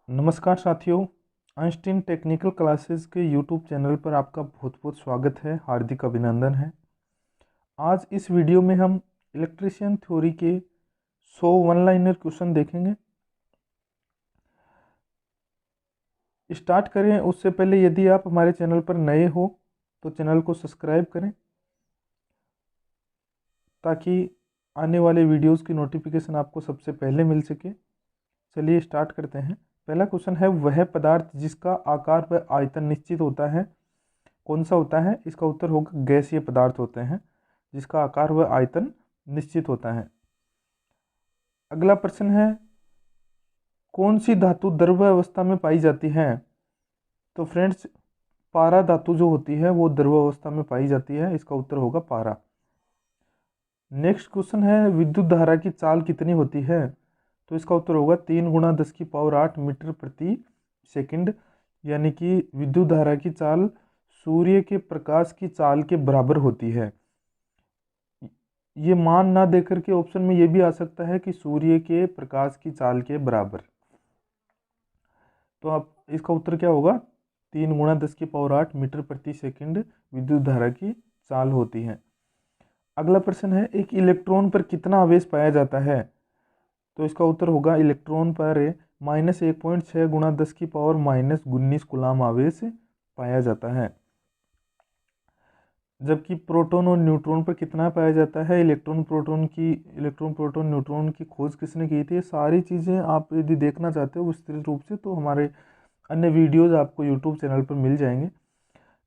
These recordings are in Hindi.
नमस्कार साथियों, आइंस्टीन टेक्निकल क्लासेस के यूट्यूब चैनल पर आपका बहुत बहुत स्वागत है, हार्दिक अभिनंदन है। आज इस वीडियो में हम इलेक्ट्रीशियन थ्योरी के 100 वन लाइनर क्वेश्चन देखेंगे। स्टार्ट करें उससे पहले यदि आप हमारे चैनल पर नए हो तो चैनल को सब्सक्राइब करें ताकि आने वाले वीडियोस की नोटिफिकेशन आपको सबसे पहले मिल सके। चलिए स्टार्ट करते हैं। पहला क्वेश्चन है, वह पदार्थ जिसका आकार व आयतन निश्चित होता है कौन सा होता है? इसका उत्तर होगा गैसीय पदार्थ होते हैं जिसका आकार व आयतन निश्चित होता है। अगला प्रश्न है, कौन सी धातु द्रव अवस्था में पाई जाती है? तो फ्रेंड्स, पारा धातु जो होती है वो द्रव अवस्था में पाई जाती है, इसका उत्तर होगा पारा। नेक्स्ट क्वेश्चन है, विद्युत धारा की चाल कितनी होती है? तो इसका उत्तर होगा 3 गुणा 10⁸ मीटर प्रति सेकंड, यानी कि विद्युत धारा की चाल सूर्य के प्रकाश की चाल के बराबर होती है। ये मान ना देकर के ऑप्शन में ये भी आ सकता है कि सूर्य के प्रकाश की चाल के बराबर। तो आप इसका उत्तर क्या होगा? 3 गुणा 10⁸ मीटर प्रति सेकंड विद्युत धारा की चाल होती है। अगला प्रश्न है, एक इलेक्ट्रॉन पर कितना आवेश पाया जाता है? तो इसका उत्तर होगा इलेक्ट्रॉन पर -1.6 गुणा 10⁻−19 कूलाम आवेश पाया जाता है। जबकि प्रोटॉन और न्यूट्रॉन पर कितना पाया जाता है? इलेक्ट्रॉन प्रोटॉन न्यूट्रॉन की खोज किसने की थी? ये सारी चीज़ें आप यदि देखना चाहते हो विस्तृत रूप से तो हमारे अन्य वीडियोज़ आपको यूट्यूब चैनल पर मिल जाएंगे।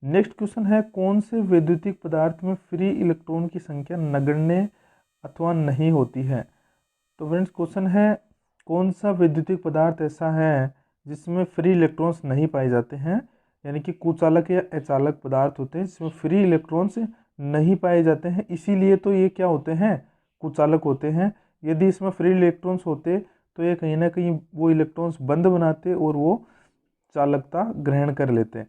नेक्स्ट क्वेश्चन है, कौन से वैद्युतिक पदार्थ में फ्री इलेक्ट्रॉन की संख्या नगण्य अथवा नहीं होती है? तो फ्रेंड्स, क्वेश्चन है, कौन सा वैद्युतिक पदार्थ ऐसा है जिसमें फ्री इलेक्ट्रॉन्स नहीं पाए जाते हैं, यानी कि कुचालक या अचालक पदार्थ होते हैं जिसमें फ्री इलेक्ट्रॉन्स नहीं पाए जाते हैं, इसीलिए तो ये क्या होते हैं? कुचालक होते हैं। यदि इसमें फ्री इलेक्ट्रॉन्स होते तो ये कहीं ना कहीं वो इलेक्ट्रॉन्स बंद बनाते और वो चालकता ग्रहण कर लेते।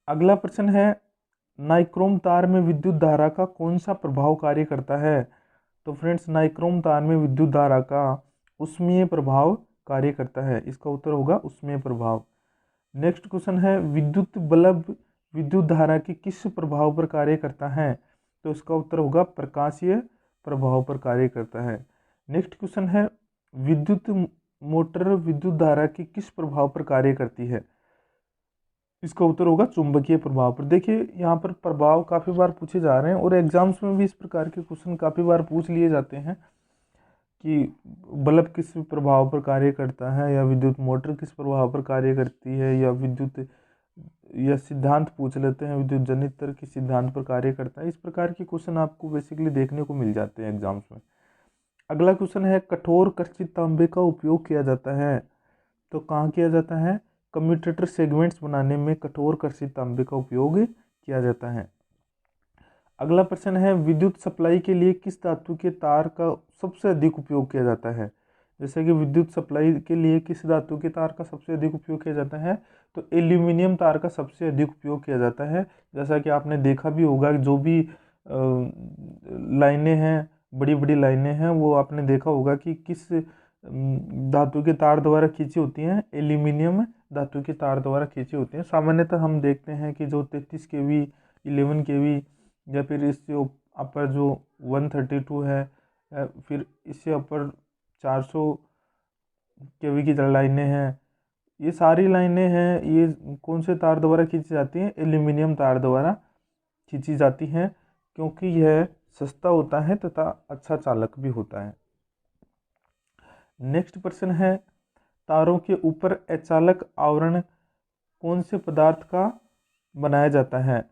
अगला प्रश्न है, नाइक्रोम तार में विद्युत धारा का कौन सा प्रभाव कार्य करता है? तो फ्रेंड्स, नाइक्रोम तार में विद्युत धारा का उष्मीय प्रभाव कार्य करता है, इसका उत्तर होगा उष्मीय प्रभाव। नेक्स्ट क्वेश्चन है, विद्युत बल्ब विद्युत धारा के किस प्रभाव पर कार्य करता है? तो इसका उत्तर होगा प्रकाशीय प्रभाव पर कार्य करता है। नेक्स्ट क्वेश्चन है, विद्युत मोटर विद्युत धारा के किस प्रभाव पर कार्य करती है? इसका उत्तर होगा चुंबकीय प्रभाव पर। देखिए, यहाँ पर प्रभाव काफ़ी बार पूछे जा रहे हैं और एग्जाम्स में भी इस प्रकार के क्वेश्चन काफ़ी बार पूछ लिए जाते हैं कि बल्ब किस प्रभाव पर कार्य करता है, या विद्युत मोटर किस प्रभाव पर कार्य करती है, या विद्युत या सिद्धांत पूछ लेते हैं विद्युत जनित तर्क किस सिद्धांत पर कार्य करता है। इस प्रकार के क्वेश्चन आपको बेसिकली देखने को मिल जाते हैं एग्जाम्स में। अगला क्वेश्चन है, कठोर कर्षित तांबे का उपयोग किया जाता है, तो कहाँ किया जाता है? कम्यूटेटर सेगमेंट्स बनाने में कठोर कर्षित तांबे का उपयोग किया जाता है। अगला प्रश्न है, विद्युत सप्लाई के लिए किस धातु के तार का सबसे अधिक उपयोग किया जाता है? जैसे कि विद्युत सप्लाई के लिए किस धातु के तार का सबसे अधिक उपयोग किया जाता है? तो एल्यूमिनियम तार का सबसे अधिक उपयोग किया जाता है। जैसा कि आपने देखा भी होगा, जो भी लाइनें हैं, बड़ी बड़ी लाइनें हैं, वो आपने देखा होगा कि किस धातु के तार द्वारा खींची होती हैं? एल्यूमिनियम धातु के तार द्वारा खींची होती हैं। सामान्यतः हम देखते हैं कि जो 33 kV 11 kV या फिर इससे अपर जो 132 है, या फिर इससे ऊपर 400 kV की लाइनें हैं, ये सारी लाइनें हैं, ये कौन से तार द्वारा खींची जाती हैं? एल्यूमिनियम तार द्वारा खींची जाती हैं, क्योंकि यह सस्ता होता है तथा अच्छा चालक भी होता है। नेक्स्ट प्रश्न है, तारों के ऊपर अचालक आवरण कौन से पदार्थ का बनाया जाता है?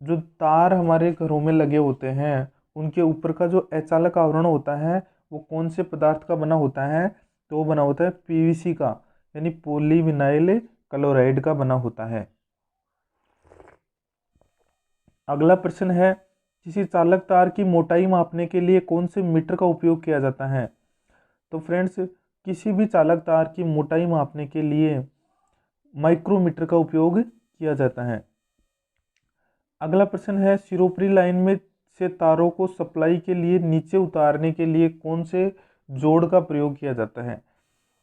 जो तार हमारे घरों में लगे होते हैं उनके ऊपर का जो अचालक आवरण होता है वो कौन से पदार्थ का बना होता है? तो वो बना होता है पीवीसी का, यानी पॉलीविनाइल क्लोराइड का बना होता है। अगला प्रश्न है, किसी चालक तार की मोटाई मापने के लिए कौन से मीटर का उपयोग किया जाता है? तो फ्रेंड्स, किसी भी चालक तार की मोटाई मापने के लिए माइक्रोमीटर का उपयोग किया जाता है। अगला प्रश्न है, सिरोपरी लाइन में से तारों को सप्लाई के लिए नीचे उतारने के लिए कौन से जोड़ का प्रयोग किया जाता है?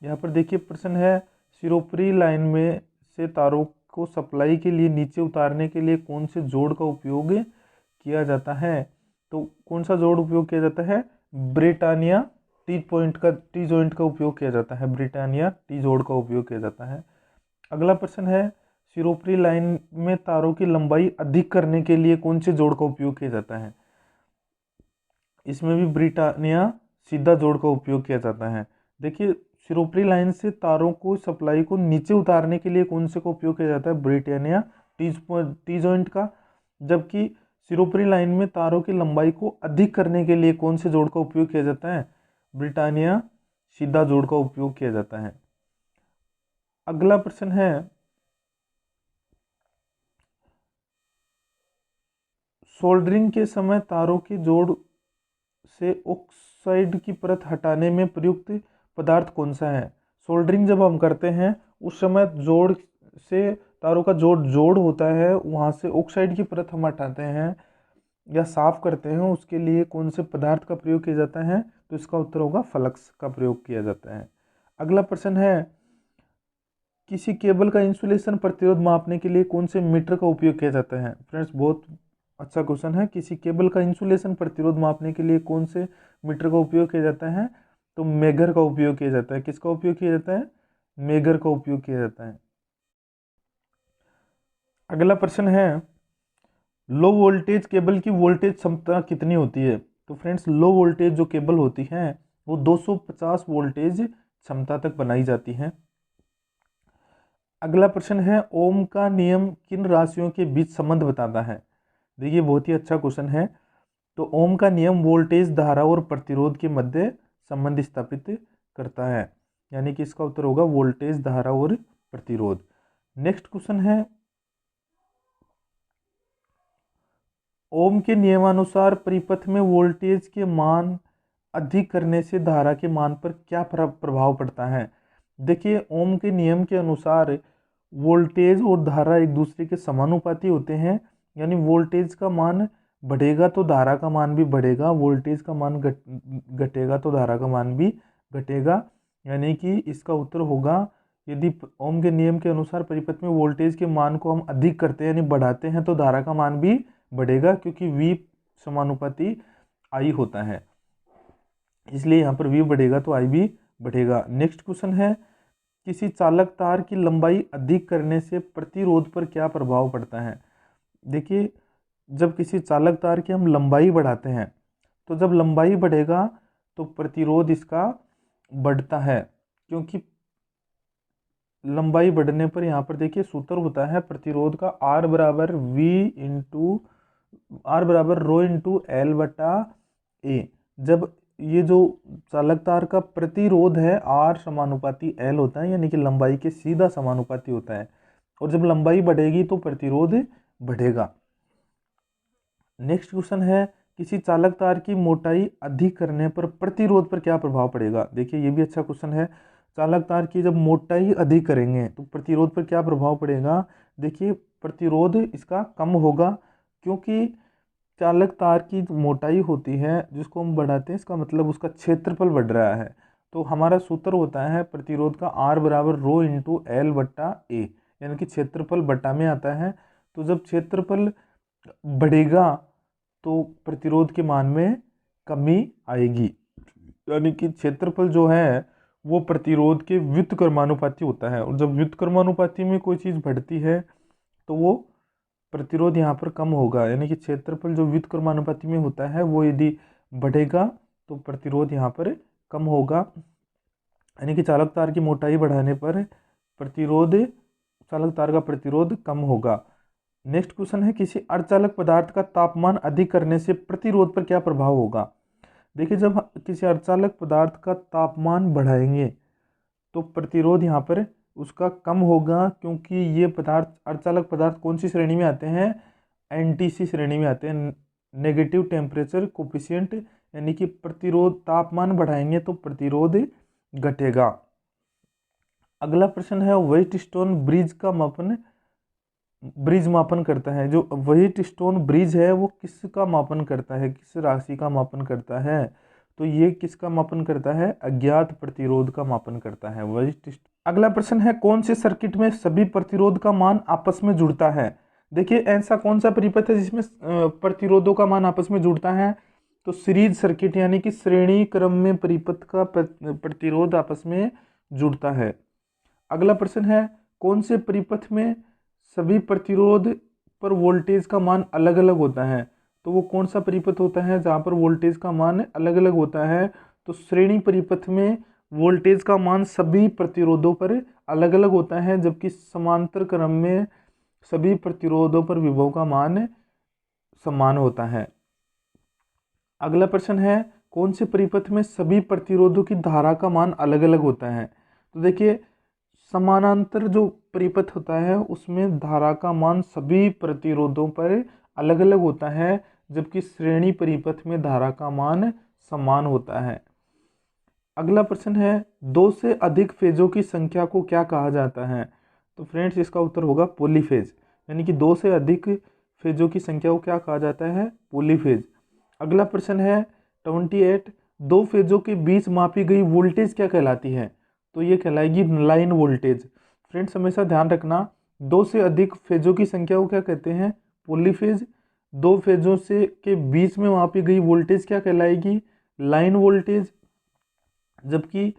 यहाँ पर देखिए प्रश्न है, सिरोपरी लाइन में से तारों को सप्लाई के लिए नीचे उतारने के लिए कौन से जोड़ का उपयोग किया जाता है। तो कौन सा जोड़ उपयोग किया जाता है, ब्रिटानिया टी जॉइंट का उपयोग किया जाता है, ब्रिटानिया टी जोड़ का उपयोग किया जाता है। अगला प्रश्न है, सिरोपरी लाइन में तारों की लंबाई अधिक करने के लिए कौन से जोड़ का उपयोग किया जाता है। इसमें भी ब्रिटानिया सीधा जोड़ का उपयोग किया जाता है। देखिए सिरोपरी लाइन से तारों को सप्लाई को नीचे उतारने के लिए कौन से का उपयोग किया जाता है, ब्रिटानिया टी जॉइंट का। जबकि सिरोपरी लाइन में तारों की लंबाई को अधिक करने के लिए कौन से जोड़ का उपयोग किया जाता है, ब्रिटानिया सीधा जोड़ का उपयोग किया जाता है। अगला प्रश्न है, सोल्डरिंग के समय तारों के जोड़ से ऑक्साइड की परत हटाने में प्रयुक्त पदार्थ कौन सा है। सोल्डरिंग जब हम करते हैं उस समय जोड़ से तारों का जोड़ होता है, वहाँ से ऑक्साइड की परत हम हटाते हैं या साफ करते हैं, उसके लिए कौन से पदार्थ का प्रयोग किया जाता है। तो इसका उत्तर होगा फ्लक्स का प्रयोग किया जाता है। अगला प्रश्न है, किसी केबल का इंसुलेशन प्रतिरोध मापने के लिए कौन से मीटर का उपयोग किया जाता है। फ्रेंड्स बहुत अच्छा क्वेश्चन है, किसी केबल का इंसुलेशन प्रतिरोध मापने के लिए कौन से मीटर का उपयोग किया जाता है। तो मेगर का उपयोग किया जाता है। किसका उपयोग किया जाता है, मेगर का उपयोग किया जाता है। अगला प्रश्न है, लो वोल्टेज केबल की वोल्टेज क्षमता कितनी होती है। तो फ्रेंड्स लो वोल्टेज जो केबल होती है वो 250 वोल्टेज क्षमता तक बनाई जाती है। अगला प्रश्न है, ओम का नियम किन राशियों के बीच संबंध बताता है। देखिए बहुत ही अच्छा क्वेश्चन है। तो ओम का नियम वोल्टेज, धारा और प्रतिरोध के मध्य संबंध स्थापित करता है, यानी कि इसका उत्तर होगा वोल्टेज, धारा और प्रतिरोध। नेक्स्ट क्वेश्चन है, ओम के नियमानुसार परिपथ में वोल्टेज के मान अधिक करने से धारा के मान पर क्या प्रभाव पड़ता है। देखिए ओम के नियम के अनुसार वोल्टेज और धारा एक दूसरे के समानुपाती होते हैं, यानी वोल्टेज का मान बढ़ेगा तो धारा का मान भी बढ़ेगा, वोल्टेज का मान घटेगा तो धारा का मान भी घटेगा। यानी कि इसका उत्तर होगा, यदि ओम के नियम के अनुसार परिपथ में वोल्टेज के मान को हम अधिक करते हैं यानी बढ़ाते हैं तो धारा का मान भी बढ़ेगा, क्योंकि V समानुपाती I होता है, इसलिए यहाँ पर V बढ़ेगा तो I भी बढ़ेगा। नेक्स्ट क्वेश्चन है, किसी चालक तार की लंबाई अधिक करने से प्रतिरोध पर क्या प्रभाव पड़ता है। देखिए जब किसी चालक तार की हम लंबाई बढ़ाते हैं तो जब लंबाई बढ़ेगा तो प्रतिरोध इसका बढ़ता है, क्योंकि लंबाई बढ़ने पर यहाँ पर देखिए सूत्र होता है प्रतिरोध का, R बराबर रो इंटू एल बटा ए। जब ये जो चालक तार का प्रतिरोध है R समानुपाती L होता है, यानी कि लंबाई के सीधा समानुपाती होता है, और जब लंबाई बढ़ेगी तो प्रतिरोध बढ़ेगा। नेक्स्ट क्वेश्चन है, किसी चालक तार की मोटाई अधिक करने पर प्रतिरोध पर क्या प्रभाव पड़ेगा। देखिए ये भी अच्छा क्वेश्चन है। चालक तार की जब मोटाई अधिक करेंगे तो प्रतिरोध पर क्या प्रभाव पड़ेगा। देखिए प्रतिरोध इसका कम होगा, क्योंकि चालक तार की मोटाई होती है जिसको हम बढ़ाते हैं, इसका मतलब उसका क्षेत्रफल बढ़ रहा है। तो हमारा सूत्र होता है प्रतिरोध का R बराबर रो इंटू एल बट्टा ए, यानी कि क्षेत्रफल बट्टा में आता है। तो जब क्षेत्रफल बढ़ेगा तो प्रतिरोध के मान में कमी आएगी, यानी कि क्षेत्रफल जो है वो प्रतिरोध के व्युत्क्रमानुपाती होता है, और जब व्युत्क्रमानुपाती में कोई चीज़ बढ़ती है तो वो प्रतिरोध यहाँ पर कम होगा, यानी कि क्षेत्रफल जो व्युत्क्रमानुपाती में होता है वो यदि बढ़ेगा तो प्रतिरोध यहाँ पर कम होगा, यानी कि चालक तार की मोटाई बढ़ाने पर चालक तार का प्रतिरोध कम होगा। नेक्स्ट क्वेश्चन है, किसी अर्धचालक पदार्थ का तापमान अधिक करने से प्रतिरोध पर क्या प्रभाव होगा। देखिए जब किसी अर्धचालक पदार्थ का तापमान बढ़ाएंगे तो प्रतिरोध यहाँ पर उसका कम होगा, क्योंकि ये पदार्थ अर्धचालक पदार्थ कौन सी श्रेणी में आते हैं, NTC श्रेणी में आते हैं, नेगेटिव टेम्परेचर कोफिशिएंट, यानी कि प्रतिरोध तापमान बढ़ाएंगे तो प्रतिरोध घटेगा। अगला प्रश्न है, व्हीट स्टोन ब्रिज मापन करता है। जो व्हीट स्टोन ब्रिज है वो किसका मापन करता है, किस राशि का मापन करता है। तो ये किसका मापन करता है? अज्ञात प्रतिरोध का मापन करता है। वरिष्ठ। अगला प्रश्न है, कौन से सर्किट में सभी प्रतिरोध का मान आपस में जुड़ता है? देखिए, ऐसा कौन सा परिपथ है जिसमें प्रतिरोधों का मान आपस में जुड़ता है? तो सीरीज सर्किट, यानी कि श्रेणी क्रम में परिपथ का प्रतिरोध आपस में जुड़ता है। अगला प्रश्न है, कौन से परिपथ में सभी प्रतिरोध पर वोल्टेज का मान अलग अलग होता है? तो वो कौन सा परिपथ होता है जहाँ पर वोल्टेज का मान अलग अलग होता है? तो श्रेणी परिपथ में वोल्टेज का मान सभी प्रतिरोधों पर अलग अलग होता है, जबकि समांतर क्रम में सभी प्रतिरोधों पर विभव का मान समान होता है। अगला प्रश्न है, कौन से परिपथ में सभी प्रतिरोधों की धारा का मान अलग अलग होता है? तो देखिए, समानांतर जो परिपथ होता है उसमें धारा का मान सभी प्रतिरोधों पर अलग अलग होता है, जबकि श्रेणी परिपथ में धारा का मान समान होता है। अगला प्रश्न है, दो से अधिक फेजों की संख्या को क्या कहा जाता है? तो फ्रेंड्स, इसका उत्तर होगा पॉलीफेज, यानी कि दो से अधिक फेजों की संख्या को क्या कहा जाता है? पॉलीफेज। अगला प्रश्न है 28, दो फेजों के बीच मापी गई वोल्टेज क्या कहलाती है? तो ये कहलाएगी लाइन वोल्टेज। फ्रेंड्स, हमेशा ध्यान रखना, दो से अधिक फेजों की संख्या को क्या कहते हैं? पॉलीफेज। दो फेजों से के बीच में मापी गई वोल्टेज क्या कहलाएगी? Line voltage. जबकि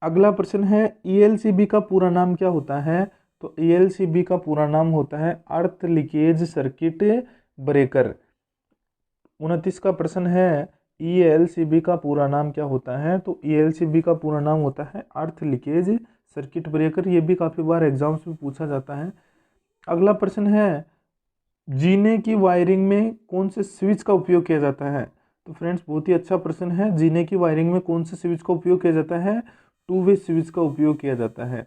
अगला प्रश्न है, ELCB का पूरा नाम क्या होता है? तो ELCB का पूरा नाम होता है अर्थ लीकेज सर्किट ब्रेकर। 29 का प्रश्न है, ELCB का पूरा नाम क्या होता है? तो ELCB का पूरा नाम होता है अर्थ लीकेज सर्किट ब्रेकर। ये भी काफ़ी बार एग्जाम्स में पूछा जाता है। अगला प्रश्न है, जीने की वायरिंग में कौन से स्विच का उपयोग किया जाता है? तो फ्रेंड्स, बहुत ही अच्छा प्रश्न है। जीने की वायरिंग में कौन से स्विच का उपयोग किया जाता है? टू वे स्विच का उपयोग किया जाता है।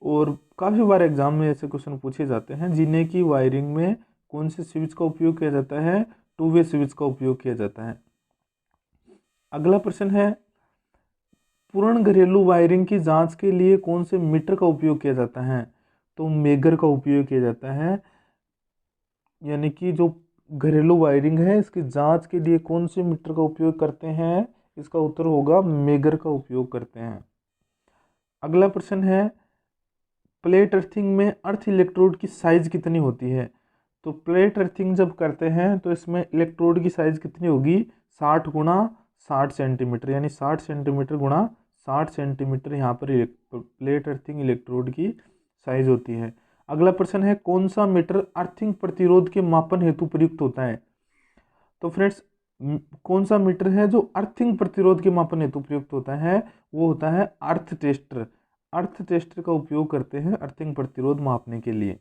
और काफ़ी बार एग्जाम में ऐसे क्वेश्चन पूछे जाते हैं, जीने की वायरिंग में कौन से स्विच का उपयोग किया जाता है? टू वे स्विच का उपयोग किया जाता है। अगला प्रश्न है, पूर्ण घरेलू वायरिंग की जांच के लिए कौन से मीटर का उपयोग किया जाता है? तो मेगर का उपयोग किया जाता है। यानी कि जो घरेलू वायरिंग है इसकी जांच के लिए कौन से मीटर का उपयोग करते हैं? इसका उत्तर होगा मेगर का उपयोग करते हैं। अगला प्रश्न है, प्लेट अर्थिंग में अर्थ इलेक्ट्रोड की साइज कितनी होती है? तो प्लेट अर्थिंग जब करते हैं तो इसमें इलेक्ट्रोड की साइज कितनी होगी? 60 गुणा 60 सेंटीमीटर, यानी 60 सेंटीमीटर गुणा 60 सेंटीमीटर यहाँ पर प्लेट अर्थिंग इलेक्ट्रोड की साइज होती है। अगला प्रश्न है, कौन सा मीटर अर्थिंग प्रतिरोध के मापन हेतु प्रयुक्त होता है? तो फ्रेंड्स, कौन सा मीटर है जो अर्थिंग प्रतिरोध के मापन हेतु प्रयुक्त होता है? वो होता है अर्थ टेस्टर। अर्थ टेस्टर का उपयोग करते हैं अर्थिंग प्रतिरोध मापने के लिए।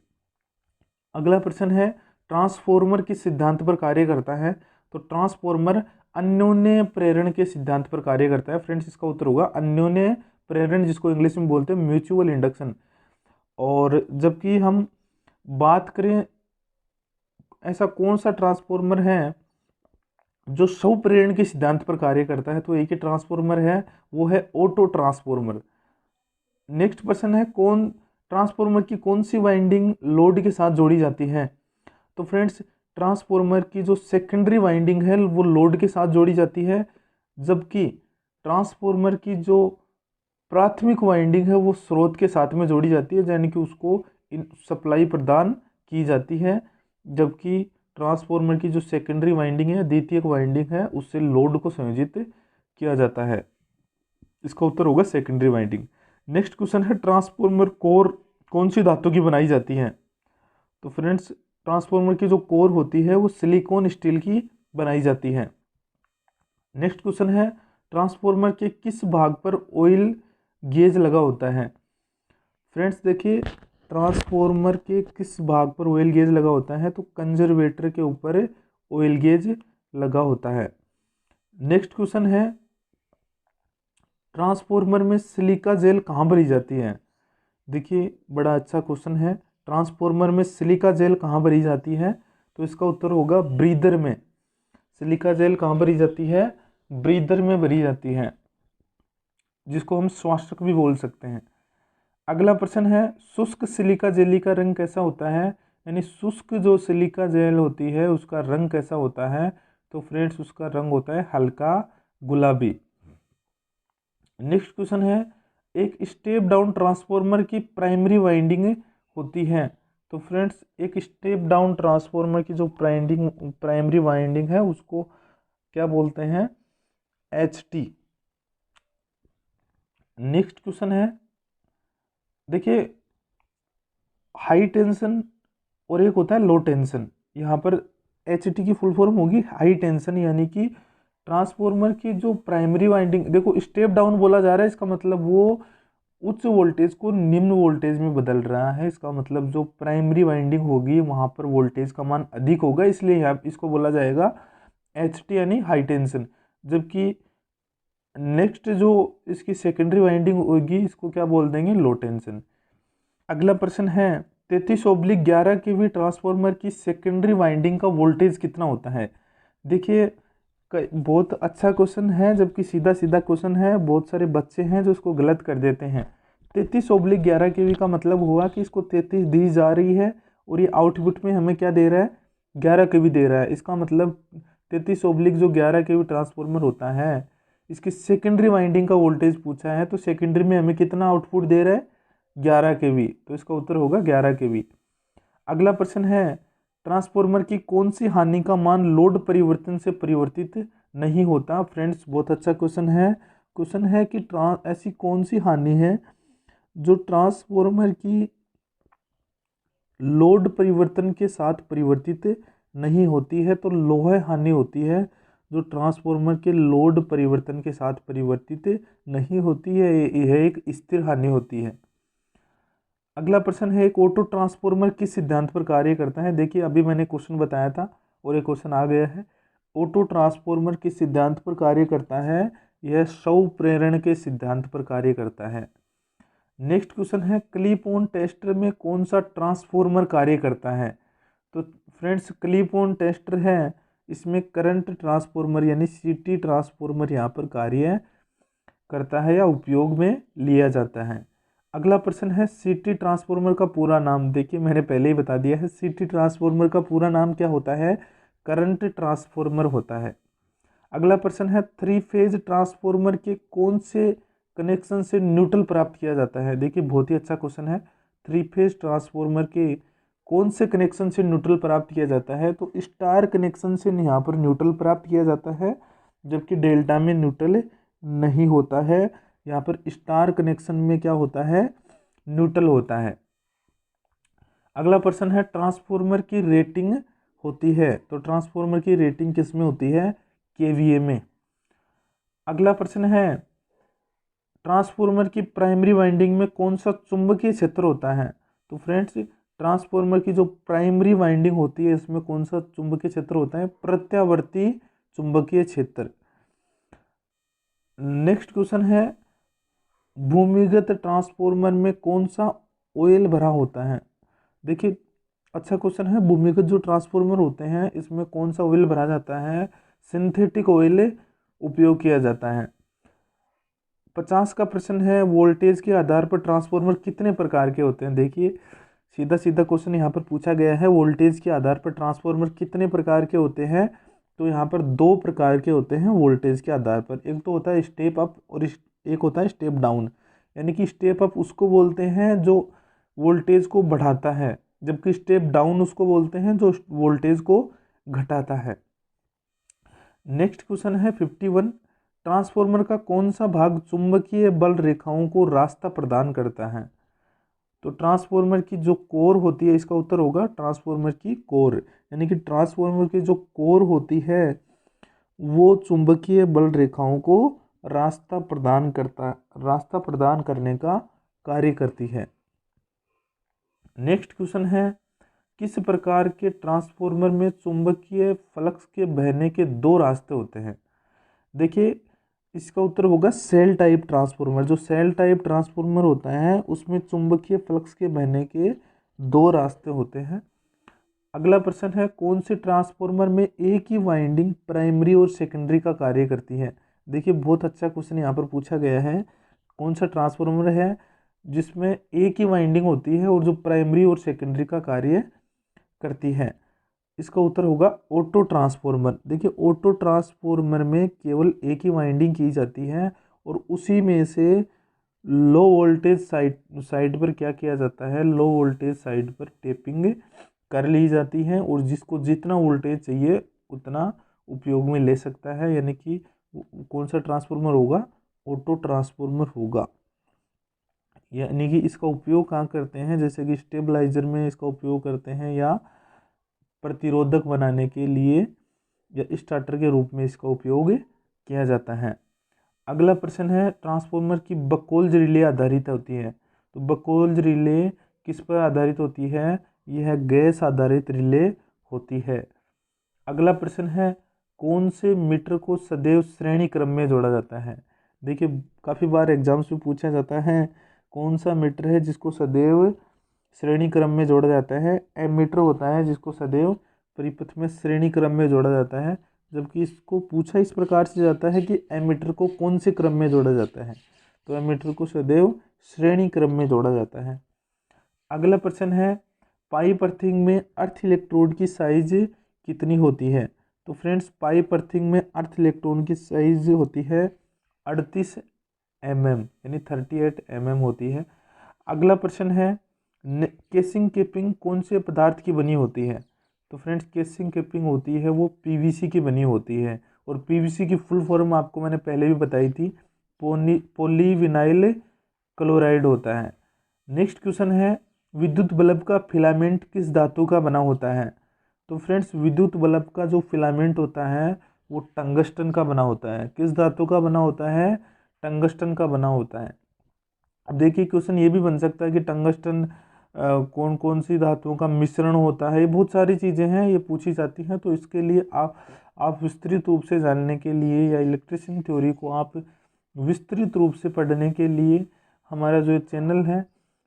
अगला प्रश्न है, ट्रांसफॉर्मर किस सिद्धांत पर कार्य करता है? तो ट्रांसफॉर्मर अन्योन्य प्रेरण के सिद्धांत पर कार्य करता है। फ्रेंड्स, इसका उत्तर होगा अन्योन्य प्रेरण, जिसको इंग्लिश में बोलते हैं म्यूचुअल इंडक्शन। और जबकि हम बात करें ऐसा कौन सा ट्रांसफॉर्मर है जो स्व प्रेरण के सिद्धांत पर कार्य करता है, तो एक ही ट्रांसफॉर्मर है, वो है ऑटो ट्रांसफॉर्मर। नेक्स्ट प्रश्न है, कौन ट्रांसफॉर्मर की कौन सी वाइंडिंग लोड के साथ जोड़ी जाती है? तो फ्रेंड्स, ट्रांसफॉर्मर की जो सेकेंडरी वाइंडिंग है वो लोड के साथ जोड़ी जाती है, जबकि ट्रांसफॉर्मर की जो प्राथमिक वाइंडिंग है वो स्रोत के साथ में जोड़ी जाती है, यानी कि उसको सप्लाई प्रदान की जाती है। जबकि ट्रांसफॉर्मर की जो सेकेंडरी वाइंडिंग है, द्वितीयक वाइंडिंग है, उससे लोड को संयोजित किया जाता है। इसका उत्तर होगा सेकेंडरी वाइंडिंग। नेक्स्ट क्वेश्चन है, ट्रांसफॉर्मर कोर कौन सी धातु की बनाई जाती है? तो फ्रेंड्स, ट्रांसफॉर्मर की जो कोर होती है वो सिलिकॉन स्टील की बनाई जाती है। नेक्स्ट क्वेश्चन है, ट्रांसफॉर्मर के किस भाग पर ऑयल गेज लगा होता है? फ्रेंड्स, देखिए, ट्रांसफॉर्मर के किस भाग पर ऑयल गेज लगा होता है? तो कंजर्वेटर के ऊपर ऑयल गेज लगा होता है। नेक्स्ट क्वेश्चन है, ट्रांसफॉर्मर में सिलिका जेल कहाँ भरी जाती है? देखिए, बड़ा अच्छा क्वेश्चन है। ट्रांसफॉर्मर में सिलिका जेल कहाँ भरी जाती है? तो इसका उत्तर होगा ब्रीदर में। सिलिका जेल कहाँ भरी जाती है? ब्रीदर में भरी जाती है, जिसको हम श्वासक भी बोल सकते हैं। अगला प्रश्न है, शुष्क सिलिका जेली का रंग कैसा होता है? यानी शुष्क जो सिलिका जेल होती है उसका रंग कैसा होता है? तो फ्रेंड्स उसका रंग होता है हल्का गुलाबी। नेक्स्ट क्वेश्चन है, एक स्टेप डाउन ट्रांसफॉर्मर की प्राइमरी वाइंडिंग होती है। तो फ्रेंड्स एक स्टेप डाउन ट्रांसफॉर्मर की जो प्राइमरी वाइंडिंग है उसको क्या बोलते हैं, एच टी। नेक्स्ट क्वेश्चन है, देखिए हाई टेंशन और एक होता है लो टेंशन। यहाँ पर एच टी की फुल फॉर्म होगी हाई टेंशन, यानी कि ट्रांसफॉर्मर की जो प्राइमरी वाइंडिंग, देखो स्टेप डाउन बोला जा रहा है, इसका मतलब वो उच्च वोल्टेज को निम्न वोल्टेज में बदल रहा है। इसका मतलब जो प्राइमरी वाइंडिंग होगी वहाँ पर वोल्टेज का मान अधिक होगा, इसलिए यहाँ इसको बोला जाएगा एच टी यानी हाई टेंशन। जबकि नेक्स्ट जो इसकी सेकेंडरी वाइंडिंग होगी इसको क्या बोल देंगे, लो टेंशन। अगला प्रश्न है, 33/11 केवी ट्रांसफॉर्मर की सेकेंडरी वाइंडिंग का वोल्टेज कितना होता है। देखिए बहुत अच्छा क्वेश्चन है, जबकि सीधा सीधा क्वेश्चन है। बहुत सारे बच्चे हैं जो इसको गलत कर देते हैं। 33/11 केवी का मतलब हुआ कि इसको 33 दी जा रही है और ये आउटपुट में हमें क्या दे रहा है, 11 केवी दे रहा है। इसका मतलब 33/11 केवी ट्रांसफॉर्मर होता है, इसकी सेकेंडरी वाइंडिंग का वोल्टेज पूछा है, तो सेकेंडरी में हमें कितना आउटपुट दे रहा है, 11 केवी, तो इसका उत्तर होगा 11 केवी। अगला प्रश्न है, ट्रांसफॉर्मर की कौन सी हानि का मान लोड परिवर्तन से परिवर्तित नहीं होता। फ्रेंड्स बहुत अच्छा क्वेश्चन है। क्वेश्चन है कि ऐसी कौन सी हानि है जो ट्रांसफॉर्मर की लोड परिवर्तन के साथ परिवर्तित नहीं होती है। तो लोह हानि होती है जो ट्रांसफॉर्मर के लोड परिवर्तन के साथ परिवर्तित नहीं होती है, यह एक स्थिर हानि होती है। अगला प्रश्न है, एक ऑटो ट्रांसफॉर्मर किस सिद्धांत पर कार्य करता है। देखिए अभी मैंने क्वेश्चन बताया था और एक क्वेश्चन आ गया है। ऑटो ट्रांसफॉर्मर किस सिद्धांत पर कार्य करता है, यह स्व प्रेरण के सिद्धांत पर कार्य करता है। नेक्स्ट क्वेश्चन है, क्लिप ऑन टेस्टर में कौन सा ट्रांसफॉर्मर कार्य करता है। तो फ्रेंड्स क्लिप ऑन टेस्टर है, इसमें करंट ट्रांसफॉर्मर यानी सीटी ट्रांसफॉर्मर यहाँ पर कार्य करता है या उपयोग में लिया जाता है। अगला प्रश्न है, सीटी ट्रांसफॉर्मर का पूरा नाम। देखिए मैंने पहले ही बता दिया है, सीटी ट्रांसफॉर्मर का पूरा नाम क्या होता है, करंट ट्रांसफॉर्मर होता है। अगला प्रश्न है, 3 फेज ट्रांसफॉर्मर के कौन से कनेक्शन से न्यूट्रल प्राप्त किया जाता है। देखिए बहुत ही अच्छा क्वेश्चन है, 3 फेज ट्रांसफॉर्मर के कौन से कनेक्शन से न्यूट्रल प्राप्त किया जाता है। तो स्टार कनेक्शन से यहाँ पर न्यूट्रल प्राप्त किया जाता है, जबकि डेल्टा में न्यूट्रल नहीं होता है। यहाँ पर स्टार कनेक्शन में क्या होता है, न्यूट्रल होता है। अगला प्रश्न है, ट्रांसफॉर्मर की रेटिंग होती है। तो ट्रांसफॉर्मर की रेटिंग किस में होती है, केवीए में। अगला प्रश्न है, ट्रांसफॉर्मर की प्राइमरी वाइंडिंग में कौन सा चुंबकीय क्षेत्र होता है। तो फ्रेंड्स ट्रांसफॉर्मर की जो प्राइमरी वाइंडिंग होती है इसमें कौन सा चुंबकीय क्षेत्र होता है, प्रत्यावर्ती चुंबकीय क्षेत्र। नेक्स्ट क्वेश्चन है, भूमिगत ट्रांसफॉर्मर में कौन सा ऑयल भरा होता है। देखिए अच्छा क्वेश्चन है, भूमिगत जो ट्रांसफॉर्मर होते हैं इसमें कौन सा ऑयल भरा जाता है, सिंथेटिक ऑयल उपयोग किया जाता है। 50 का प्रश्न है, वोल्टेज के आधार पर ट्रांसफॉर्मर कितने प्रकार के होते हैं। देखिए सीधा सीधा क्वेश्चन यहाँ पर पूछा गया है, वोल्टेज के आधार पर ट्रांसफॉर्मर कितने प्रकार के होते हैं। तो यहाँ पर 2 प्रकार के होते हैं वोल्टेज के आधार पर, एक तो होता है स्टेप अप और एक होता है स्टेप डाउन। यानी कि स्टेप अप उसको बोलते हैं जो वोल्टेज को बढ़ाता है, जबकि स्टेप डाउन उसको बोलते हैं जो वोल्टेज को घटाता है। नेक्स्ट क्वेश्चन है 51, ट्रांसफॉर्मर का कौन सा भाग चुंबकीय बल रेखाओं को रास्ता प्रदान करता है। तो ट्रांसफॉर्मर की जो कोर होती है, इसका उत्तर होगा ट्रांसफॉर्मर की कोर। यानी कि ट्रांसफॉर्मर की जो कोर होती है वो चुंबकीय बल रेखाओं को रास्ता प्रदान करने का कार्य करती है। नेक्स्ट क्वेश्चन है, किस प्रकार के ट्रांसफॉर्मर में चुंबकीय फ्लक्स के बहने के 2 रास्ते होते हैं। देखिए इसका उत्तर होगा सेल टाइप ट्रांसफॉर्मर। जो सेल टाइप ट्रांसफॉर्मर होता है उसमें चुंबकीय फ्लक्स के बहने के 2 रास्ते होते हैं। अगला प्रश्न है, कौन से ट्रांसफॉर्मर में एक ही वाइंडिंग प्राइमरी और सेकेंडरी का कार्य करती है। देखिए बहुत अच्छा क्वेश्चन यहाँ पर पूछा गया है, कौन सा ट्रांसफॉर्मर है जिसमें एक ही वाइंडिंग होती है और जो प्राइमरी और सेकेंडरी का कार्य करती है। इसका उत्तर होगा ऑटो ट्रांसफॉर्मर। देखिए ऑटो ट्रांसफॉर्मर में केवल एक ही वाइंडिंग की जाती है और उसी में से लो वोल्टेज साइड पर क्या किया जाता है, लो वोल्टेज साइड पर टेपिंग कर ली जाती है और जिसको जितना वोल्टेज चाहिए उतना उपयोग में ले सकता है, यानी कि कौन सा ट्रांसफॉर्मर होगा, ऑटो ट्रांसफॉर्मर होगा। यानी कि इसका उपयोग कहाँ करते हैं, जैसे कि स्टेबलाइजर में इसका उपयोग करते हैं या प्रतिरोधक बनाने के लिए या स्टार्टर के रूप में इसका उपयोग किया जाता है। अगला प्रश्न है ट्रांसफॉर्मर की बकोल्ज रिले आधारित होती है। तो बकोल्ज रिले किस पर आधारित होती है, यह गैस आधारित रिले होती है। अगला प्रश्न है कौन से मीटर को सदैव श्रेणी क्रम में जोड़ा जाता है। देखिए काफ़ी बार एग्जाम्स में पूछा जाता है कौन सा मीटर है जिसको सदैव श्रेणी क्रम में जोड़ा जाता है। एमीटर होता है जिसको सदैव परिपथ में श्रेणी क्रम में जोड़ा जाता है, जबकि इसको पूछा इस प्रकार से जाता है कि एमीटर को कौन से क्रम में जोड़ा जाता है, तो एमीटर को सदैव श्रेणी क्रम में जोड़ा जाता है। अगला प्रश्न है पाइप अर्थिंग में अर्थ इलेक्ट्रोड की साइज कितनी होती है। तो फ्रेंड्स पाइप अर्थिंग में अर्थ इलेक्ट्रोड की साइज होती है 38 mm यानी 38 mm होती है। अगला प्रश्न है केसिंग केपिंग कौन से पदार्थ की बनी होती है। तो फ्रेंड्स केसिंग केपिंग होती है वो पीवीसी की बनी होती है और पीवीसी की फुल फॉर्म आपको मैंने पहले भी बताई थी, पॉलीविनाइल क्लोराइड होता है। नेक्स्ट क्वेश्चन है विद्युत बल्ब का फिलामेंट किस धातु का बना होता है। तो फ्रेंड्स विद्युत बल्ब का जो फिलामेंट होता है वो टंगस्टन का बना होता है। किस धातु का बना होता है, टंगस्टन का बना होता है। अब देखिए क्वेश्चन ये भी बन सकता है कि टंगस्टन कौन कौन सी धातुओं का मिश्रण होता है, ये बहुत सारी चीज़ें हैं ये पूछी जाती हैं। तो इसके लिए आप विस्तृत रूप से जानने के लिए या इलेक्ट्रिशियन थ्योरी को आप विस्तृत रूप से पढ़ने के लिए हमारा जो चैनल है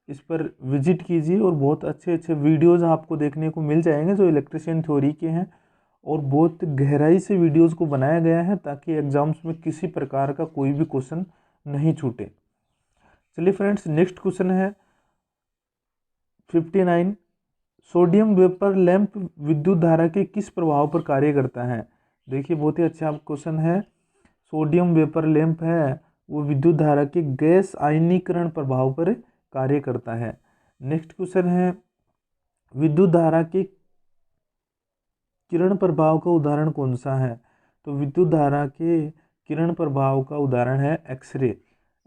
इस पर विजिट कीजिए और बहुत अच्छे अच्छे वीडियोस आपको देखने को मिल जाएंगे जो इलेक्ट्रिशियन थ्योरी के हैं और बहुत गहराई से वीडियोस को बनाया गया है ताकि एग्जाम्स में किसी प्रकार का कोई भी क्वेश्चन नहीं छूटे। चलिए फ्रेंड्स नेक्स्ट क्वेश्चन है 59 सोडियम वेपर लैंप विद्युत धारा के किस प्रभाव पर कार्य करता है। देखिए बहुत ही अच्छा क्वेश्चन है। सोडियम वेपर लैंप है वो विद्युत धारा के गैस आयनीकरण प्रभाव पर कार्य करता है। नेक्स्ट क्वेश्चन है विद्युत धारा के किरण प्रभाव का उदाहरण कौन सा है। तो विद्युत धारा के किरण प्रभाव का उदाहरण है एक्सरे।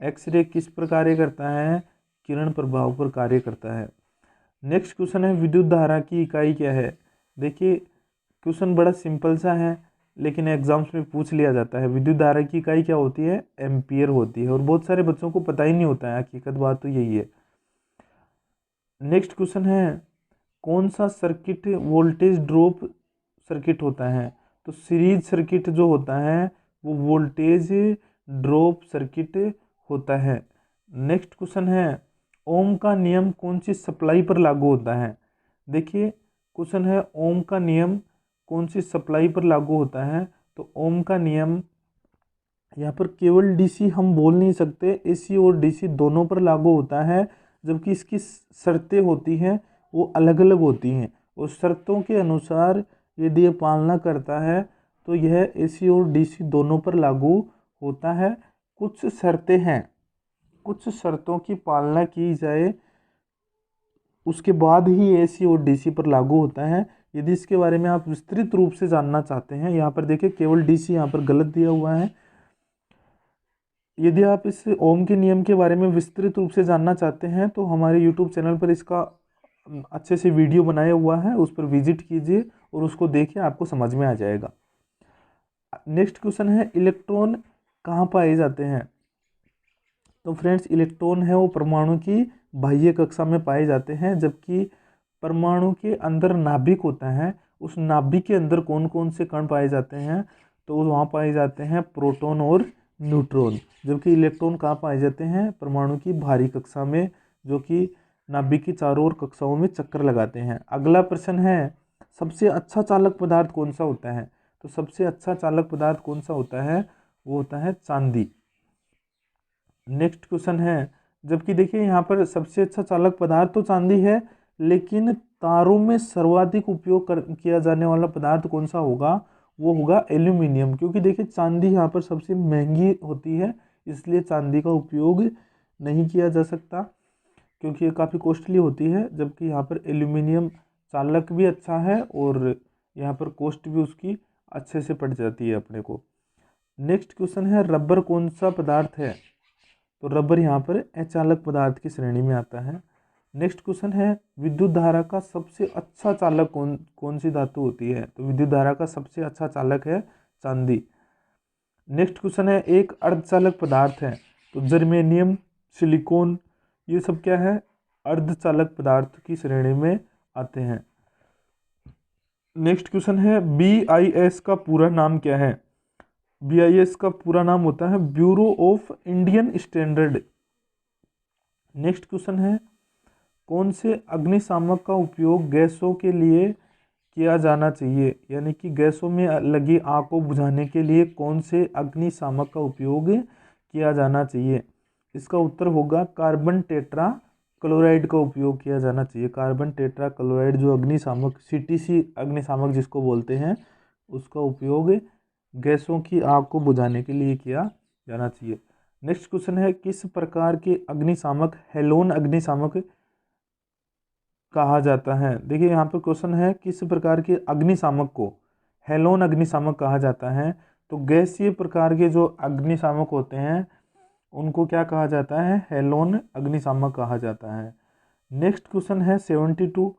एक्सरे किस पर कार्य करता है, किरण प्रभाव पर कार्य करता है। नेक्स्ट क्वेश्चन है विद्युत धारा की इकाई क्या है। देखिए क्वेश्चन बड़ा सिंपल सा है लेकिन एग्जाम्स में पूछ लिया जाता है। विद्युत धारा की इकाई क्या होती है, एम्पियर होती है और बहुत सारे बच्चों को पता ही नहीं होता है, हकीकत बात तो यही है। नेक्स्ट क्वेश्चन है कौन सा सर्किट वोल्टेज ड्रॉप सर्किट होता है। तो सीरीज सर्किट जो होता है वो वोल्टेज ड्रॉप सर्किट होता है। नेक्स्ट क्वेश्चन है ओम का नियम कौन सी सप्लाई पर लागू होता है। देखिए क्वेश्चन है ओम का नियम कौन सी सप्लाई पर लागू होता है। तो ओम का नियम यहाँ पर केवल डीसी हम बोल नहीं सकते, एसी और डीसी दोनों पर लागू होता है, जबकि इसकी शर्तें होती हैं वो अलग अलग होती हैं और शर्तों के अनुसार यदि ये पालना करता है तो यह एसी और डीसी दोनों पर लागू होता है। कुछ शर्तें हैं, कुछ शर्तों की पालना की जाए उसके बाद ही एसी और डीसी पर लागू होता है। यदि इसके बारे में आप विस्तृत रूप से जानना चाहते हैं, यहाँ पर देखिए केवल डीसी यहाँ पर गलत दिया हुआ है। यदि आप इस ओम के नियम के बारे में विस्तृत रूप से जानना चाहते हैं तो हमारे यूट्यूब चैनल पर इसका अच्छे से वीडियो बनाया हुआ है, उस पर विजिट कीजिए और उसको देखिए, आपको समझ में आ जाएगा। नेक्स्ट क्वेश्चन है इलेक्ट्रॉन कहाँ पाए जाते हैं। तो फ्रेंड्स इलेक्ट्रॉन है वो परमाणु की बाह्य कक्षा में पाए जाते हैं, जबकि परमाणु के अंदर नाभिक होता है, उस नाभिक के अंदर कौन कौन से कण पाए जाते हैं। तो वहाँ पाए जाते हैं प्रोटॉन और न्यूट्रॉन, जबकि इलेक्ट्रॉन कहाँ पाए जाते हैं, परमाणु की बाहरी कक्षा में, जो कि नाभिक की चारों ओर कक्षाओं में चक्कर लगाते हैं। अगला प्रश्न है सबसे अच्छा चालक पदार्थ कौन सा होता है। तो सबसे अच्छा चालक पदार्थ कौन सा होता है, वो होता है चांदी। नेक्स्ट क्वेश्चन है जबकि देखिए यहाँ पर सबसे अच्छा चालक पदार्थ तो चांदी है, लेकिन तारों में सर्वाधिक उपयोग किया जाने वाला पदार्थ कौन सा होगा, वो होगा एल्यूमिनियम। क्योंकि देखिए चांदी यहाँ पर सबसे महंगी होती है, इसलिए चांदी का उपयोग नहीं किया जा सकता क्योंकि ये काफ़ी कॉस्टली होती है, जबकि यहाँ पर एल्यूमिनियम चालक भी अच्छा है और यहाँ पर कॉस्ट भी उसकी अच्छे से पड़ जाती है अपने को। नेक्स्ट क्वेश्चन है रबर कौन सा पदार्थ है, तो रबर यहाँ पर अचालक पदार्थ की श्रेणी में आता है। नेक्स्ट क्वेश्चन है विद्युत धारा का सबसे अच्छा चालक कौन सी धातु होती है, तो विद्युत धारा का सबसे अच्छा चालक है चांदी। नेक्स्ट क्वेश्चन है एक अर्धचालक पदार्थ है, तो जर्मेनियम, सिलिकॉन, ये सब क्या है, अर्धचालक पदार्थ की श्रेणी में आते हैं। नेक्स्ट क्वेश्चन है BIS का पूरा नाम क्या है, BIS का पूरा नाम होता है bureau of Indian standard. Next question है कौन से अग्निशामक का उपयोग गैसों के लिए किया जाना चाहिए, यानी कि गैसों में लगी आग को बुझाने के लिए कौन से अग्निशामक का उपयोग किया जाना चाहिए। इसका उत्तर होगा कार्बन टेट्रा क्लोराइड का उपयोग किया जाना चाहिए। कार्बन टेट्रा क्लोराइड जो अग्निशामक CTC अग्निशामक जिसको बोलते हैं, उसका उपयोग गैसों की आग को बुझाने के लिए किया जाना चाहिए। नेक्स्ट क्वेश्चन है किस प्रकार के अग्निशामक हेलोन अग्निशामक कहा जाता है। देखिए यहाँ पर क्वेश्चन है किस प्रकार के अग्निशामक को हेलोन अग्निशामक कहा जाता है, तो गैसीय प्रकार के जो अग्निशामक होते हैं उनको क्या कहा जाता है, हेलोन अग्निशामक कहा जाता है। नेक्स्ट क्वेश्चन है 72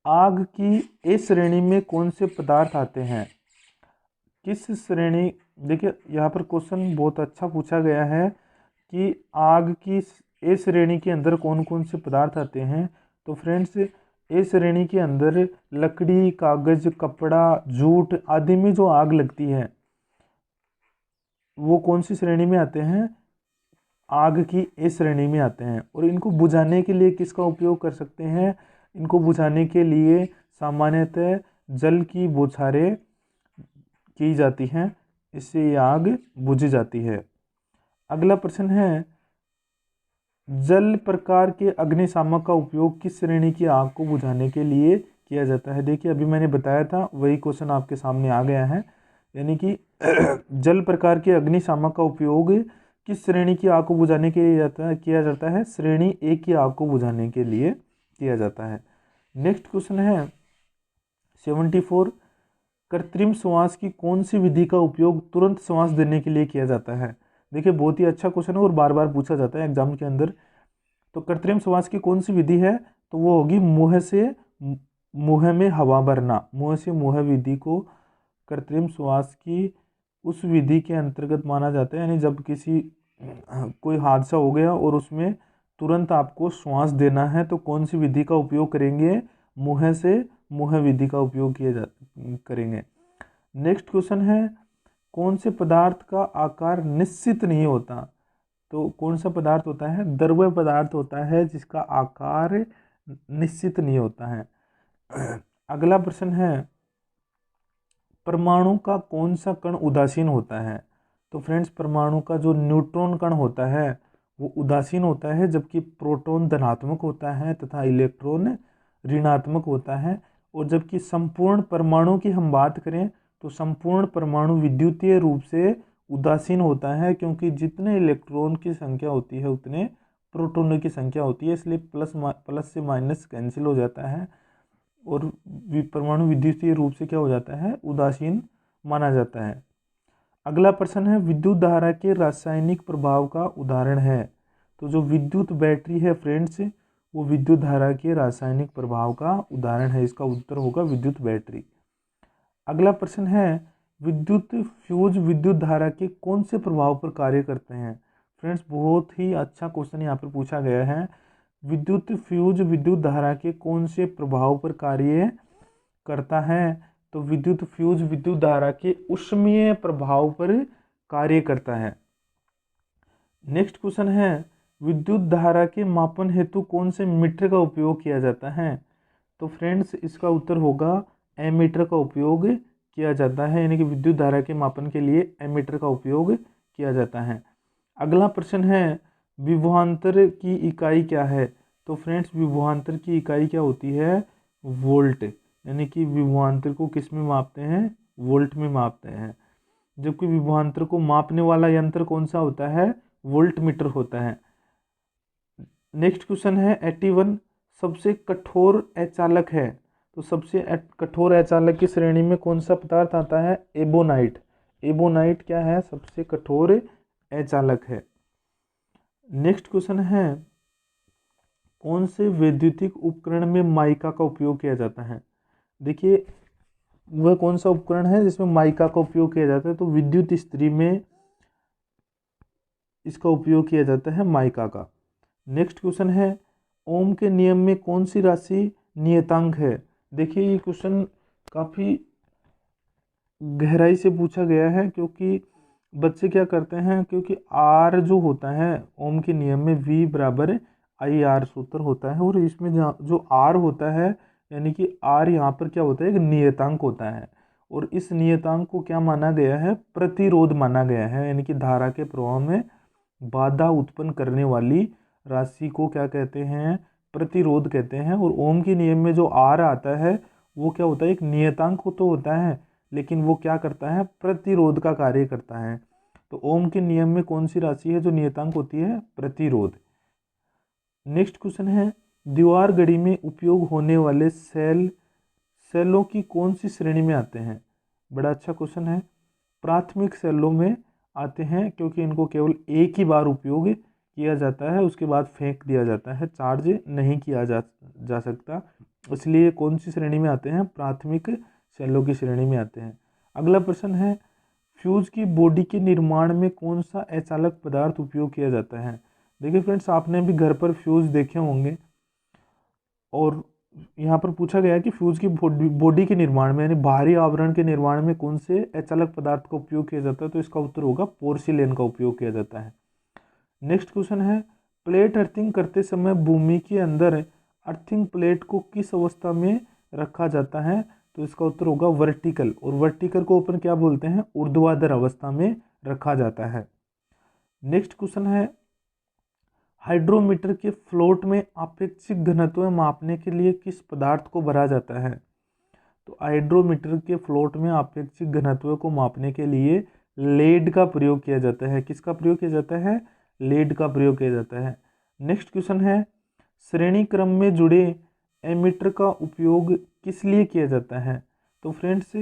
आग की ए श्रेणी में कौन से पदार्थ आते हैं, किस श्रेणी। देखिए यहाँ पर क्वेश्चन बहुत अच्छा पूछा गया है कि आग की ए श्रेणी के अंदर कौन कौन से पदार्थ आते हैं, तो फ्रेंड्स ए श्रेणी के अंदर लकड़ी, कागज, कपड़ा, जूट आदि में जो आग लगती है वो कौन सी श्रेणी में आते हैं, आग की ए श्रेणी में आते हैं। और इनको बुझाने के लिए किसका उपयोग कर सकते हैं, इनको बुझाने के लिए सामान्यतः जल की बौछारें की जाती हैं, इससे ये आग बुझ जाती है। अगला प्रश्न है जल प्रकार के अग्निशामक का उपयोग किस श्रेणी की आग को बुझाने के लिए किया जाता है। देखिए अभी मैंने बताया था वही क्वेश्चन आपके सामने आ गया है, यानी कि जल प्रकार के अग्निशामक का उपयोग किस श्रेणी की आग को बुझाने के लिए किया जाता है, श्रेणी ए की आग को बुझाने के लिए किया जाता है। नेक्स्ट क्वेश्चन है 74 कृत्रिम श्वास की कौन सी विधि का उपयोग तुरंत श्वास देने के लिए किया जाता है। देखिए बहुत ही अच्छा क्वेश्चन है और बार बार पूछा जाता है एग्जाम के अंदर। तो कृत्रिम श्वास की कौन सी विधि है, तो वो होगी मुंह से मुंह में हवा भरना। मुंह से मुंह विधि को कृत्रिम श्वास की उस विधि के अंतर्गत माना जाता है, यानी जब किसी कोई हादसा हो गया और उसमें तुरंत आपको श्वास देना है तो कौन सी विधि का उपयोग करेंगे, मुंह से मुंह विधि का उपयोग करेंगे। नेक्स्ट क्वेश्चन है कौन से पदार्थ का आकार निश्चित नहीं होता, तो कौन सा पदार्थ होता है, द्रव्य पदार्थ होता है जिसका आकार निश्चित नहीं होता है। अगला प्रश्न है परमाणु का कौन सा कण उदासीन होता है, तो फ्रेंड्स परमाणु का जो न्यूट्रॉन कण होता है वो उदासीन होता है, जबकि प्रोटॉन धनात्मक होता है तथा इलेक्ट्रॉन ऋणात्मक होता है। और जबकि संपूर्ण परमाणु की हम बात करें तो संपूर्ण परमाणु विद्युतीय रूप से उदासीन होता है, क्योंकि जितने इलेक्ट्रॉन की संख्या होती है उतने प्रोटॉनों की संख्या होती है, इसलिए प्लस से माइनस कैंसिल हो जाता है और परमाणु विद्युतीय रूप से क्या हो जाता है, उदासीन माना जाता है। अगला प्रश्न है विद्युत धारा के रासायनिक प्रभाव का उदाहरण है, तो जो विद्युत बैटरी है फ्रेंड्स वो विद्युत धारा के रासायनिक प्रभाव का उदाहरण है, इसका उत्तर होगा विद्युत बैटरी। अगला प्रश्न है विद्युत फ्यूज विद्युत धारा के कौन से प्रभाव पर कार्य करते हैं। फ्रेंड्स बहुत ही अच्छा क्वेश्चन यहाँ पर पूछा गया है, विद्युत फ्यूज विद्युत धारा के कौन से प्रभाव पर कार्य करता है, तो विद्युत फ्यूज विद्युत धारा के ऊष्मीय प्रभाव पर कार्य करता है। नेक्स्ट क्वेश्चन है विद्युत धारा के मापन हेतु कौन से मीटर का उपयोग किया जाता है, तो फ्रेंड्स इसका उत्तर होगा एमीटर का उपयोग किया जाता है, यानी कि विद्युत धारा के मापन के लिए एमीटर का उपयोग किया जाता है। अगला प्रश्न है विभवांतर की इकाई क्या है, तो फ्रेंड्स विभवांतर की इकाई क्या होती है, वोल्ट, यानी कि विभवांतर को किस में मापते हैं, वोल्ट में मापते हैं। जबकि विभवांतर को मापने वाला यंत्र कौन सा होता है, वोल्ट मीटर होता है। नेक्स्ट क्वेश्चन है 81, सबसे कठोर अचालक है। तो सबसे कठोर अचालक की श्रेणी में कौन सा पदार्थ आता है, एबोनाइट। एबोनाइट क्या है, सबसे कठोर अचालक है। नेक्स्ट क्वेश्चन है कौन से वैद्युतिक उपकरण में माइका का उपयोग किया जाता है। देखिए वह कौन सा उपकरण है जिसमें माइका का उपयोग किया जाता है, तो विद्युत इस्त्री में इसका उपयोग किया जाता है माइका का। नेक्स्ट क्वेश्चन है ओम के नियम में कौन सी राशि नियतांक है। देखिए ये क्वेश्चन काफ़ी गहराई से पूछा गया है, क्योंकि बच्चे क्या करते हैं, क्योंकि आर जो होता है ओम के नियम में V बराबर आई आर सूत्र होता है, और इसमें जो आर होता है यानी कि आर यहाँ पर क्या होता है, एक नियतांक होता है। और इस नियतांक को क्या माना गया है, प्रतिरोध माना गया है, यानी कि धारा के प्रवाह में बाधा उत्पन्न करने वाली राशि को क्या कहते हैं, प्रतिरोध कहते हैं। और ओम के नियम में जो आर आता है वो क्या होता है, एक नियतांक तो होता है, लेकिन वो क्या करता है, प्रतिरोध का कार्य करता है। तो ओम के नियम में कौन सी राशि है जो नियतांक होती है, प्रतिरोध। नेक्स्ट क्वेश्चन है दीवार घड़ी में उपयोग होने वाले सेलों की कौन सी श्रेणी में आते हैं। बड़ा अच्छा क्वेश्चन है। प्राथमिक सेलों में आते हैं, क्योंकि इनको केवल एक ही बार उपयोग किया जाता है, उसके बाद फेंक दिया जाता है, चार्ज नहीं किया जा सकता, इसलिए कौन सी श्रेणी में आते हैं, प्राथमिक सेलों की श्रेणी में आते हैं। अगला प्रश्न है फ्यूज की बॉडी के निर्माण में कौन सा अचालक पदार्थ उपयोग किया जाता है। देखिए फ्रेंड्स आपने भी घर पर फ्यूज देखे होंगे, और यहाँ पर पूछा गया है कि फ्यूज की बॉडी के निर्माण में यानी बाहरी आवरण के निर्माण में कौन से अचालक पदार्थ का उपयोग किया जाता है, तो इसका उत्तर होगा पोर्सिलेन का उपयोग किया जाता है। नेक्स्ट क्वेश्चन है प्लेट अर्थिंग करते समय भूमि के अंदर अर्थिंग प्लेट को किस अवस्था में रखा जाता है, तो इसका उत्तर होगा वर्टिकल, और वर्टिकल को अपन क्या बोलते हैं, ऊर्ध्वाधर अवस्था में रखा जाता है। नेक्स्ट क्वेश्चन है हाइड्रोमीटर के फ्लोट में आपेक्षिक घनत्व मापने के लिए किस पदार्थ को भरा जाता है। तो हाइड्रोमीटर के फ्लोट में आपेक्षिक घनत्व को मापने के लिए लेड का प्रयोग किया जाता है। किसका प्रयोग किया जाता है, लेड का प्रयोग किया जाता है। नेक्स्ट क्वेश्चन है श्रेणी क्रम में जुड़े एमीटर का उपयोग किस लिए किया जाता है। तो फ्रेंड्स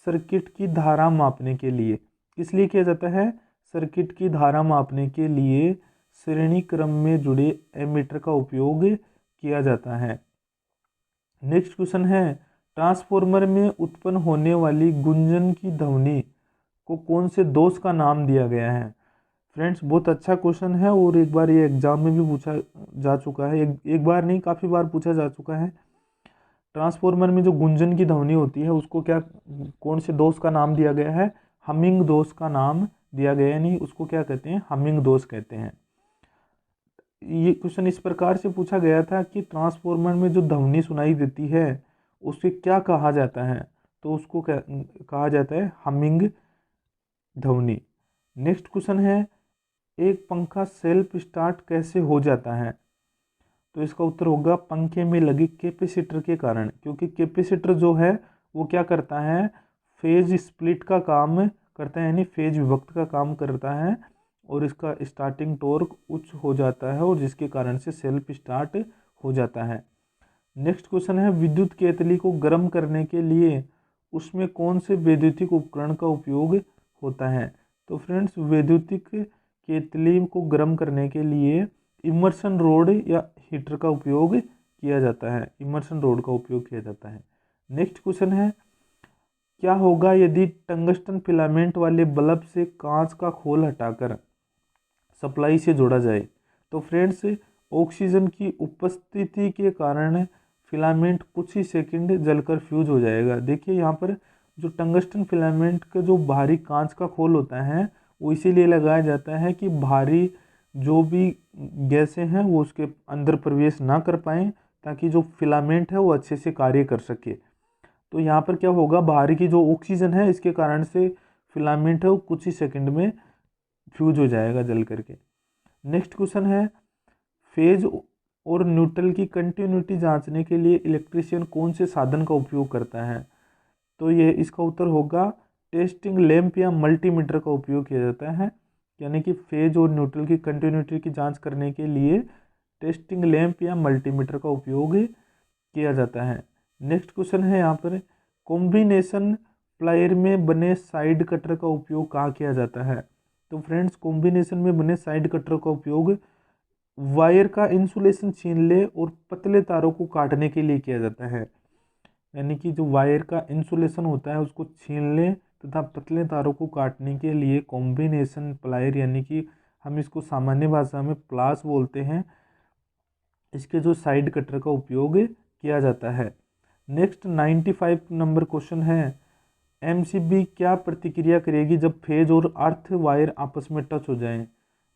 सर्किट की धारा मापने के लिए। किस लिए किया जाता है, सर्किट की धारा मापने के लिए श्रेणी क्रम में जुड़े एमीटर का उपयोग किया जाता है। नेक्स्ट क्वेश्चन है ट्रांसफॉर्मर में उत्पन्न होने वाली गुंजन की ध्वनि को कौन से दोष का नाम दिया गया है। फ्रेंड्स बहुत अच्छा क्वेश्चन है, और एक बार ये एग्जाम में भी पूछा जा चुका है, एक बार नहीं काफ़ी बार पूछा जा चुका है। ट्रांसफॉर्मर में जो गुंजन की ध्वनि होती है उसको क्या, कौन से दोष का नाम दिया गया है, हमिंग दोष का नाम दिया गया है, नहीं उसको क्या कहते हैं, हमिंग दोष कहते हैं। ये क्वेश्चन इस प्रकार से पूछा गया था कि ट्रांसफॉर्मर में जो ध्वनि सुनाई देती है उसे क्या कहा जाता है, तो उसको कहा जाता है हमिंग ध्वनि। नेक्स्ट क्वेश्चन है एक पंखा सेल्फ स्टार्ट कैसे हो जाता है, तो इसका उत्तर होगा पंखे में लगे कैपेसिटर के कारण, क्योंकि कैपेसिटर जो है वो क्या करता है, फेज स्प्लिट का काम करता है, यानी फेज विभक्त का काम करता है, और इसका स्टार्टिंग टॉर्क उच्च हो जाता है, और जिसके कारण से सेल्फ स्टार्ट हो जाता है। नेक्स्ट क्वेश्चन है विद्युत केतली को गर्म करने के लिए उसमें कौन से वैद्युतिक उपकरण का उपयोग होता है। तो फ्रेंड्स वैद्युतिक केतली को गर्म करने के लिए इमर्शन रोड या हीटर का उपयोग किया जाता है, इमर्शन रोड का उपयोग किया जाता है। नेक्स्ट क्वेश्चन है क्या होगा यदि टंगस्टन फिलामेंट वाले बल्ब से कांच का खोल हटाकर सप्लाई से जोड़ा जाए। तो फ्रेंड्स ऑक्सीजन की उपस्थिति के कारण फिलामेंट कुछ ही सेकंड जलकर फ्यूज हो जाएगा। देखिए यहाँ पर जो टंगस्टन फिलामेंट का जो बाहरी कांच का खोल होता है वो इसीलिए लगाया जाता है कि बाहरी जो भी गैसें हैं वो उसके अंदर प्रवेश ना कर पाएँ, ताकि जो फिलामेंट है वो अच्छे से कार्य कर सके। तो यहाँ पर क्या होगा, बाहरी की जो ऑक्सीजन है इसके कारण से फिलामेंट है वो कुछ ही सेकंड में फ्यूज हो जाएगा जल करके। नेक्स्ट क्वेश्चन है फेज और न्यूट्रल की कंटिन्यूटी जांचने के लिए इलेक्ट्रीशियन कौन से साधन का उपयोग करता है? तो ये इसका उत्तर होगा टेस्टिंग लैंप या मल्टीमीटर का उपयोग किया जाता है। यानी कि फेज और न्यूट्रल की कंटिन्यूटी की जांच करने के लिए टेस्टिंग लैंप या मल्टीमीटर का उपयोग किया जाता है। नेक्स्ट क्वेश्चन है यहाँ पर, कॉम्बिनेशन प्लायर में बने साइड कटर का उपयोग कहाँ किया जाता है? तो फ्रेंड्स, कॉम्बिनेशन में बने साइड कटर का उपयोग वायर का इंसुलेशन छीन ले और पतले तारों को काटने के लिए किया जाता है। यानी कि जो वायर का इंसुलेशन होता है उसको छीन ले तथा पतले तारों को काटने के लिए कॉम्बिनेशन प्लायर, यानी कि हम इसको सामान्य भाषा में प्लास बोलते हैं, इसके जो साइड कटर का उपयोग किया जाता है। नेक्स्ट 95 नंबर क्वेश्चन है, एमसीबी क्या प्रतिक्रिया करेगी जब फेज और अर्थ वायर आपस में टच हो जाएं?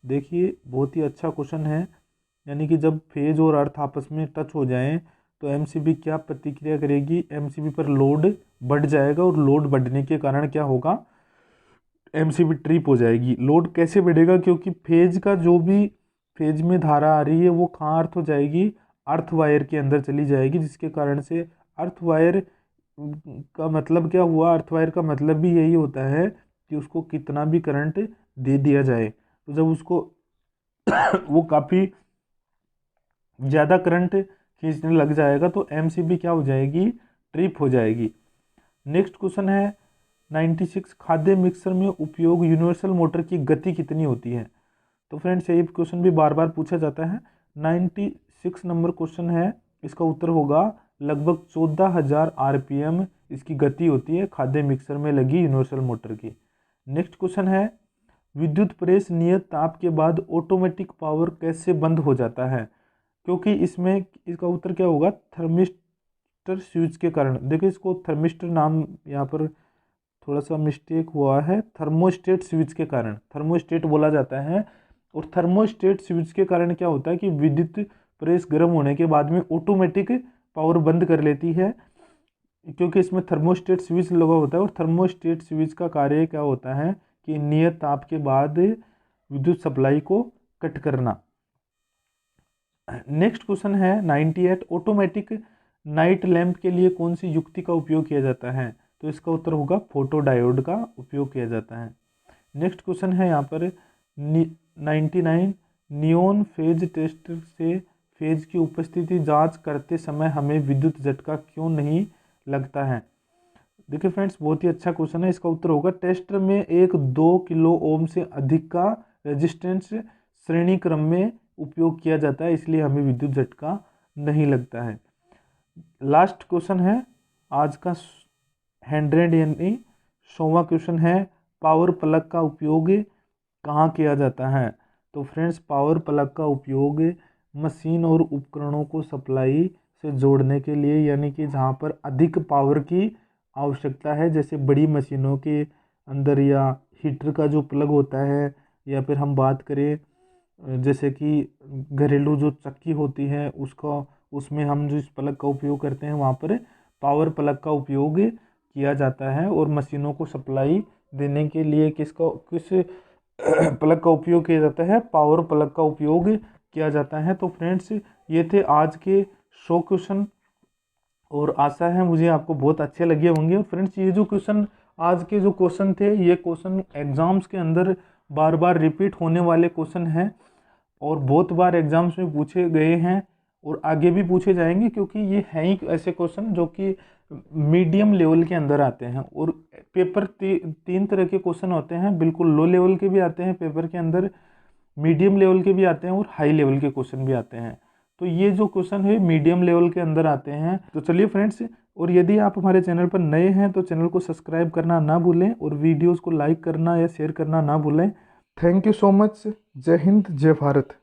देखिए, बहुत ही अच्छा क्वेश्चन है। यानी कि जब फेज और अर्थ आपस में टच हो जाएं तो एमसीबी क्या प्रतिक्रिया करेगी? एमसीबी पर लोड बढ़ जाएगा और लोड बढ़ने के कारण क्या होगा? एमसीबी ट्रिप हो जाएगी। लोड कैसे बढ़ेगा? क्योंकि फेज का जो भी फेज में धारा आ रही है वो कहाँ अर्थ हो जाएगी? अर्थ वायर के अंदर चली जाएगी, जिसके कारण से अर्थ वायर का मतलब क्या हुआ? अर्थ वायर का मतलब भी यही होता है कि उसको कितना भी करंट दे दिया जाए, तो जब उसको वो काफ़ी ज़्यादा करंट खींचने लग जाएगा तो एमसीबी क्या हो जाएगी? ट्रिप हो जाएगी। नेक्स्ट क्वेश्चन है 96, खाद्य मिक्सर में उपयोग यूनिवर्सल मोटर की गति कितनी होती है? तो फ्रेंड्स, ये क्वेश्चन भी बार बार पूछा जाता है। 96 नंबर क्वेश्चन है, इसका उत्तर होगा लगभग 14,000 आरपीएम इसकी गति होती है खाद्य मिक्सर में लगी यूनिवर्सल मोटर की। नेक्स्ट क्वेश्चन है, विद्युत प्रेस नियत ताप के बाद ऑटोमेटिक पावर कैसे बंद हो जाता है? क्योंकि इसमें इसका उत्तर क्या होगा? थर्मिस्टर स्विच के कारण। देखिए, इसको थर्मिस्टर नाम यहाँ पर थोड़ा सा मिस्टेक हुआ है, थर्मोस्टेट स्विच के कारण थर्मोस्टेट बोला जाता है। और थर्मोस्टेट स्विच के कारण क्या होता है कि विद्युत प्रेस गर्म होने के बाद में ऑटोमेटिक पावर बंद कर लेती है, क्योंकि इसमें थर्मोस्टेट स्विच लगा होता है। और थर्मोस्टेट स्विच का कार्य क्या होता है कि नियत ताप के बाद विद्युत सप्लाई को कट करना। नेक्स्ट क्वेश्चन है 98, ऑटोमेटिक नाइट लैंप के लिए कौन सी युक्ति का उपयोग किया जाता है? तो इसका उत्तर होगा फोटो डायोड का उपयोग किया जाता है। नेक्स्ट क्वेश्चन है यहाँ पर 99, नियोन फेज टेस्टर से फेज की उपस्थिति जांच करते समय हमें विद्युत झटका क्यों नहीं लगता है? देखिए फ्रेंड्स, बहुत ही अच्छा क्वेश्चन है। इसका उत्तर होगा टेस्टर में एक 2 किलो ओम से अधिक का रेजिस्टेंस श्रेणी क्रम में उपयोग किया जाता है, इसलिए हमें विद्युत झटका नहीं लगता है। लास्ट क्वेश्चन है आज का 100 यानी 100वां क्वेश्चन है, पावर प्लग का उपयोग कहाँ किया जाता है? तो फ्रेंड्स, पावर प्लग का उपयोग मशीन और उपकरणों को सप्लाई से जोड़ने के लिए, यानी कि जहाँ पर अधिक पावर की आवश्यकता है, जैसे बड़ी मशीनों के अंदर या हीटर का जो प्लग होता है, या फिर हम बात करें जैसे कि घरेलू जो चक्की होती है उसका, उसमें हम जो इस प्लग का उपयोग करते हैं वहाँ पर पावर प्लग का उपयोग किया जाता है। और मशीनों को सप्लाई देने के लिए किस प्लग का उपयोग किया जाता है? पावर प्लग का उपयोग किया जाता है। तो फ्रेंड्स, ये थे आज के 100 क्वेश्चन और आशा है मुझे आपको बहुत अच्छे लगे होंगे। और फ्रेंड्स, ये जो क्वेश्चन आज के जो क्वेश्चन थे, ये क्वेश्चन एग्जाम्स के अंदर बार बार रिपीट होने वाले क्वेश्चन हैं और बहुत बार एग्जाम्स में पूछे गए हैं और आगे भी पूछे जाएंगे, क्योंकि ये हैं ही ऐसे क्वेश्चन जो कि मीडियम लेवल के अंदर आते हैं। और पेपर 3 तरह के क्वेश्चन होते हैं, बिल्कुल लो लेवल के भी आते हैं पेपर के अंदर, मीडियम लेवल के भी आते हैं और हाई लेवल के क्वेश्चन भी आते हैं। तो ये जो क्वेश्चन है मीडियम लेवल के अंदर आते हैं। तो चलिए फ्रेंड्स, और यदि आप हमारे चैनल पर नए हैं तो चैनल को सब्सक्राइब करना ना भूलें और वीडियोज़ को लाइक करना या शेयर करना ना भूलें। Thank you so much. जय हिंद, जय भारत।